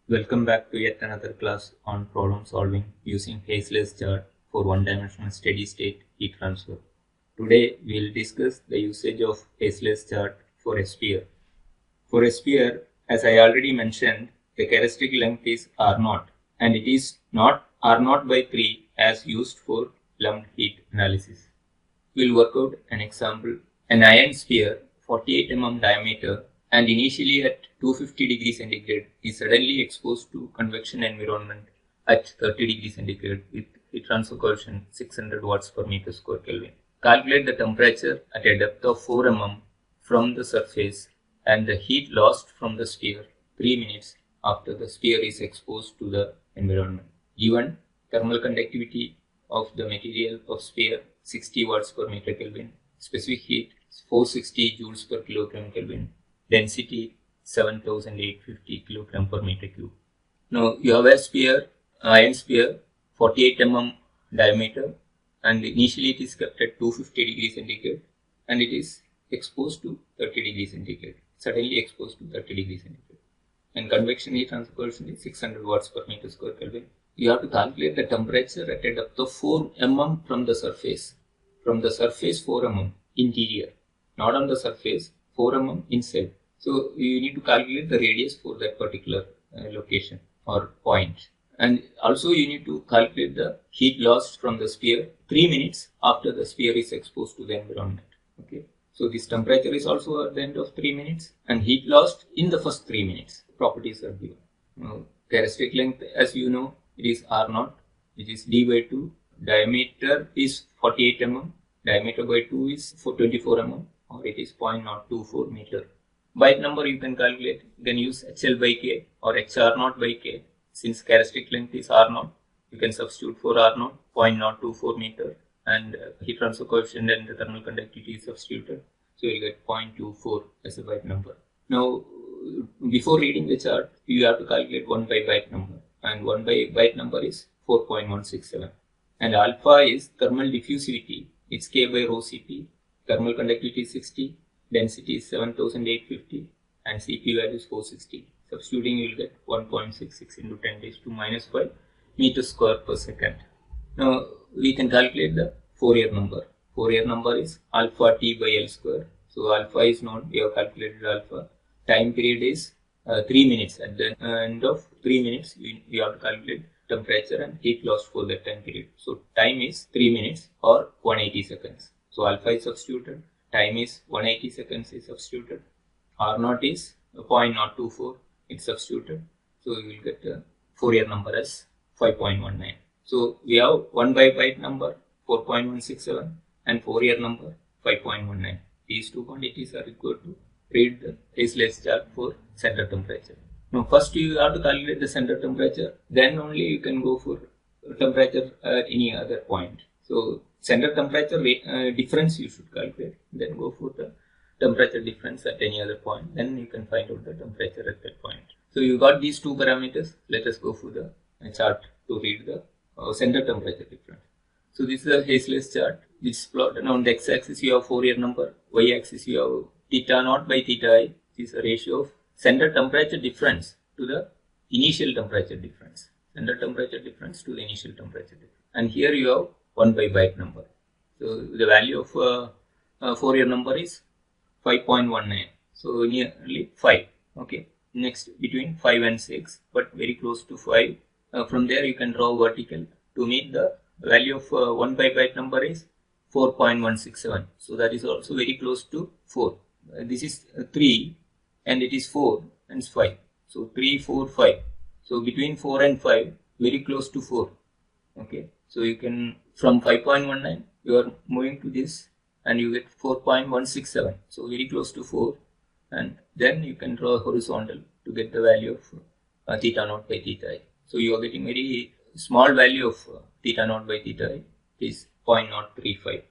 Welcome back to yet another class on problem solving using Heisler's chart for one-dimensional steady-state heat transfer. Today we will discuss the usage of Heisler's chart for a sphere. For a sphere, as I already mentioned, the characteristic length is R0 and it is not R0 by 3 as used for lumped heat analysis. We will work out an example. An iron sphere 48 mm diameter and initially at 250 degrees centigrade is suddenly exposed to convection environment at 30 degrees centigrade with heat transfer coefficient 600 watts per meter square Kelvin. Calculate the temperature at a depth of 4 mm from the surface and the heat lost from the sphere 3 minutes after the sphere is exposed to the environment. Given thermal conductivity of the material of sphere 60 watts per meter Kelvin, specific heat 460 joules per kilogram Kelvin, density 7850 kilogram per meter cube. Now you have a sphere, iron sphere, 48 mm diameter, and initially it is kept at 250 degrees centigrade and it is exposed to 30 degrees centigrade, suddenly exposed to 30 degrees centigrade. And convection heat transfer coefficient is 600 watts per meter square Kelvin. You have to calculate the temperature at a depth of 4 mm from the surface. From the surface 4 mm interior, not on the surface, 4 mm inside. So you need to calculate the radius for that particular location or point. And also you need to calculate the heat lost from the sphere 3 minutes after the sphere is exposed to the environment. Okay. So this temperature is also at the end of 3 minutes and heat lost in the first 3 minutes. Properties are given. Now, characteristic length, as you know, it is R0, which is d by 2. Diameter is 48 mm. Diameter by 2 is 24 mm, or it is 0.024 meter. Byte number you can calculate. You can use HL by K or HR0 by K. Since characteristic length is R0, you can substitute for R0 0.024 meter and heat transfer coefficient and the thermal conductivity is substituted. So you will get 0.24 as a byte number. Now, before reading the chart, you have to calculate 1 by byte number, and 1 by byte number is 4.167. And alpha is thermal diffusivity. It's K by rho Cp. Thermal conductivity is 60. Density is 7850. And Cp value is 460. Substituting, you will get 1.66 into 10 raised to minus 5 meters square per second. Now, we can calculate the Fourier number. Fourier number is alpha T by L square. So, alpha is known. We have calculated alpha. Time period is 3 minutes. At the end of 3 minutes, you have to calculate temperature and heat lost for that time period. So time is 3 minutes or 180 seconds. So alpha is substituted, time is 180 seconds is substituted, R0 is 0.024, it's substituted. So you will get the Fourier number as 5.19. So we have 1 by byte number 4.167 and Fourier number 5.19. These two quantities are equal to read the Heisler's chart for center temperature. Now first you have to calculate the center temperature, then only you can go for temperature at any other point. So center temperature difference you should calculate, then go for the temperature difference at any other point, then you can find out the temperature at that point. So you got these two parameters, let us go for the chart to read the center temperature difference. So this is a Heisler's chart, which is plotted on the x-axis you have Fourier number, y-axis you have theta naught by theta I, which is a ratio of center temperature difference to the initial temperature difference. Center temperature difference to the initial temperature difference. And here you have 1 by byte number. So the value of Fourier number is 5.19. So nearly 5. Okay. Next between 5 and 6, but very close to 5. From there you can draw vertical to meet the value of 1 by byte number is 4.167. So that is also very close to 4. This is 3. And it is 4 and 5. So 3, 4, 5. So between 4 and 5, very close to 4. Okay. So you can, from 5.19, you are moving to this and you get 4.167. So very close to 4. And then you can draw horizontal to get the value of theta naught by theta I. So you are getting very small value of theta naught by theta I. It is 0.035.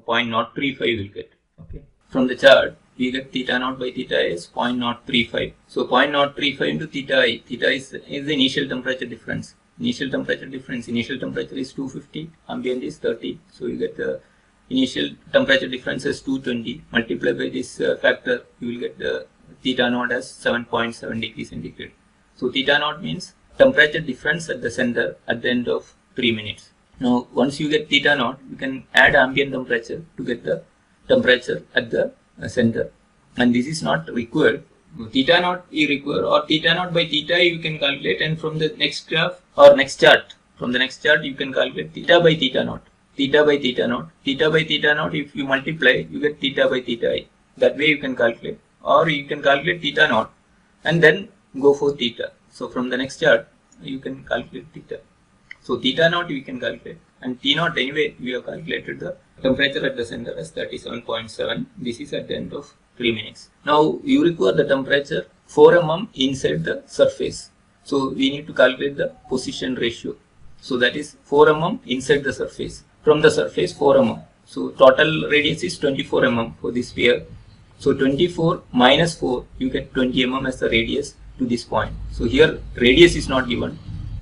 0.035 you will get. Okay. From the chart, we get theta naught by theta I is 0.035. So 0.035 into theta I. Theta is the initial temperature difference. Initial temperature is 250, ambient is 30. So you get the initial temperature difference as 220. Multiply by this factor, you will get the theta naught as 7.7 degrees centigrade. So theta naught means temperature difference at the center at the end of 3 minutes. Now once you get theta naught, you can add ambient temperature to get the temperature at the center, and this is not required. Theta naught you require, or theta naught by theta you can calculate, and from the next graph or next chart, from the next chart you can calculate theta by theta naught. Theta by theta naught, theta by theta naught, if you multiply you get theta by theta I. That way you can calculate, or you can calculate theta naught and then go for theta. So from the next chart you can calculate theta. So theta naught we can calculate, and T naught anyway we have calculated the temperature at the center as 37.7. This is at the end of 3 minutes. Now you require the temperature 4 mm inside the surface. So we need to calculate the position ratio. So that is 4 mm inside the surface. From the surface 4 mm. So total radius is 24 mm for this sphere. So 24 minus 4, you get 20 mm as the radius to this point. So here radius is not given.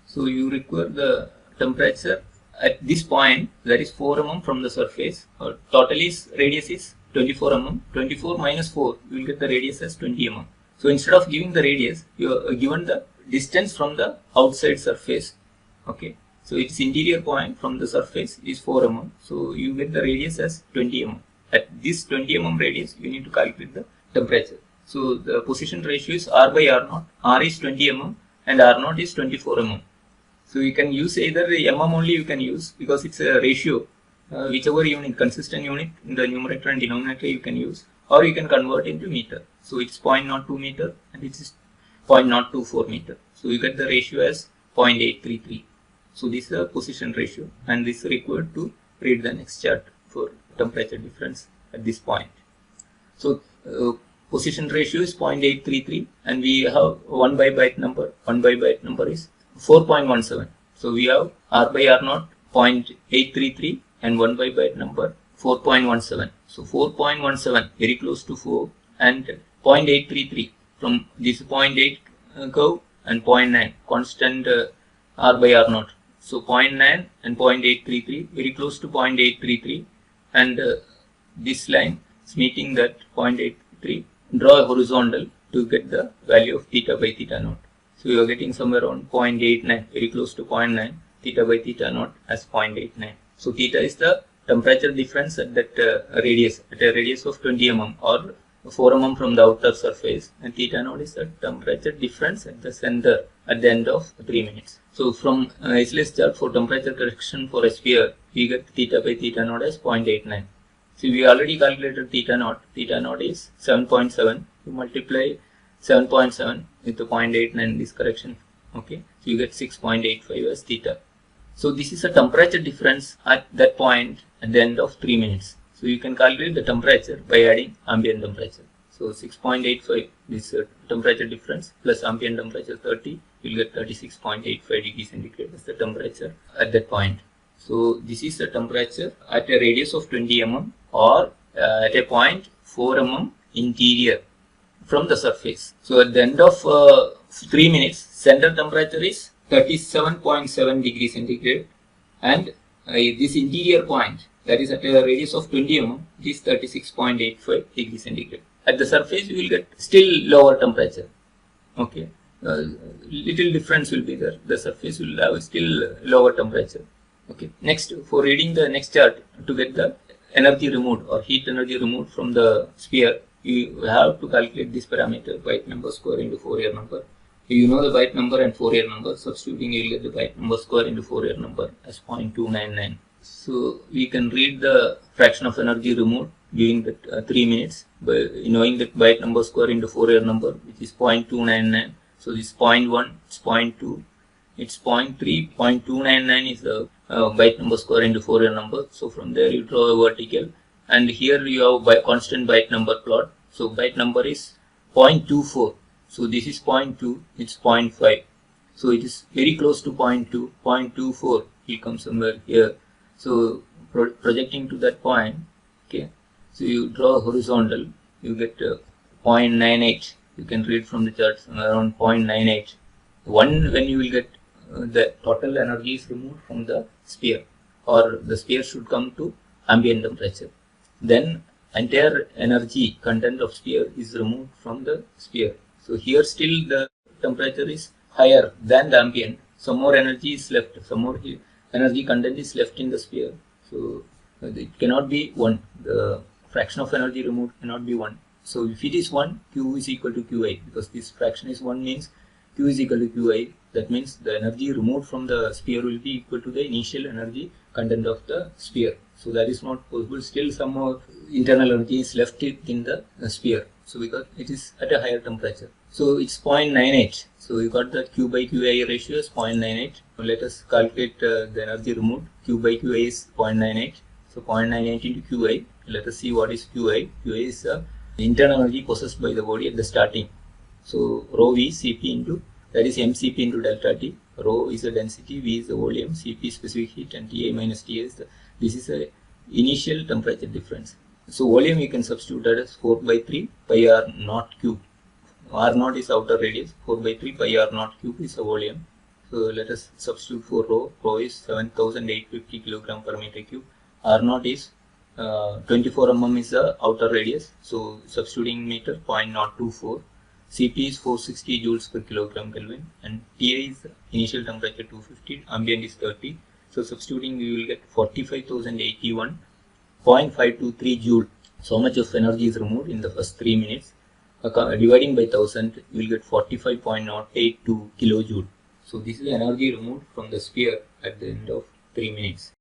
So you require the temperature at this point, that is 4 mm from the surface. Total is radius is 24 mm. 24 minus 4, you will get the radius as 20 mm. So instead of giving the radius, you are given the distance from the outside surface. Okay. So its interior point from the surface is 4 mm. So you get the radius as 20 mm. At this 20 mm radius, you need to calculate the temperature. So the position ratio is R by R naught. R is 20 mm and R naught is 24 mm. So you can use either mm only you can use, because it's a ratio. Whichever unit, consistent unit in the numerator and denominator you can use, or you can convert into meter. So it's 0.02 meter and it is 0.024 meter. So you get the ratio as 0.833. So this is a position ratio, and this is required to read the next chart for temperature difference at this point. So position ratio is 0.833, and we have 1 by byte number. 1 by byte number is 4.17. So we have R by R naught 0.833 and 1 by byte number 4.17. So 4.17 very close to 4, and 0.833 from this 0.8 curve, and 0.9 constant R by R naught. So 0.9 and 0.833 very close to 0.833, and this line is meeting that 0.833. Draw a horizontal to get the value of theta by theta naught. So you are getting somewhere around 0.89, very close to 0.9, theta by theta naught as 0.89. So theta is the temperature difference at that radius, at a radius of 20 mm or 4 mm from the outer surface, and theta naught is the temperature difference at the center at the end of 3 minutes. So from Heisler's chart for temperature correction for a sphere, we get theta by theta naught as 0.89. So we already calculated theta naught. Theta naught is 7.7. You multiply 7.7 with the 0.89 this correction. Okay, so you get 6.85 as theta. So this is a temperature difference at that point at the end of 3 minutes. So you can calculate the temperature by adding ambient temperature. So 6.85 this temperature difference plus ambient temperature 30, you will get 36.85 degrees centigrade as the temperature at that point. So this is the temperature at a radius of 20 mm or at a point 4 mm interior from the surface. So at the end of 3 minutes, center temperature is 37.7 degrees centigrade, and this interior point, that is at a radius of 20 mm, it is 36.85 degrees centigrade. At the surface you will get still lower temperature. Okay, little difference will be there. The surface will have still lower temperature. Okay, next, for reading the next chart, to get the energy removed or heat energy removed from the sphere, you have to calculate this parameter, byte number square into Fourier number. You know the byte number and Fourier number. Substituting, you will get the byte number square into Fourier number as 0.299. So we can read the fraction of energy removed during the 3 minutes by knowing that byte number square into Fourier number, which is 0.299. So this 0.1, it's 0.2, it's 0.3, 0.299 is the byte number square into Fourier number. So from there you draw a vertical, and here you have by constant byte number plot. So byte number is 0.24. So this is 0.2, it's 0.5. So it is very close to 0.2, 0.24 will come somewhere here. So projecting to that point, okay. So you draw horizontal, you get 0.98. You can read from the chart around 0.98. When you will get the total energy is removed from the sphere, or the sphere should come to ambient temperature. Then entire energy content of sphere is removed from the sphere. So here still the temperature is higher than the ambient, some more energy is left, some more energy content is left in the sphere. So it cannot be 1. The fraction of energy removed cannot be 1. So if it is 1, Q is equal to Qi, because this fraction is 1 means Q is equal to Qi. That means the energy removed from the sphere will be equal to the initial energy content of the sphere. So that is not possible. Still some more internal energy is left in the sphere. So because it is at a higher temperature. So it's 0.98. So you got the Q by Qi ratio is 0.98. So let us calculate the energy removed. Q by Qi is 0.98. So 0.98 into Qi. Let us see what is Qi. Qi is the internal energy possessed by the body at the starting. So rho V Cp into, that is mCp into delta T. Rho is the density, V is the volume, Cp specific heat, and Ti minus Ti is this is a initial temperature difference. So volume you can substitute that as 4 by 3 pi r naught cube. R naught is outer radius, 4 by 3 pi r naught cube is the volume. So let us substitute for rho. Rho is 7850 kg per meter cube. R naught is 24 mm is the outer radius. So substituting meter 0.024. Cp is 460 joules per kilogram Kelvin, and Ti is the initial temperature 250, ambient is 30. So substituting we will get 45,081.523 joule. So much of energy is removed in the first 3 minutes. Dividing by 1000, you will get 45.082 kilojoule. So this is the energy removed from the sphere at the end of 3 minutes.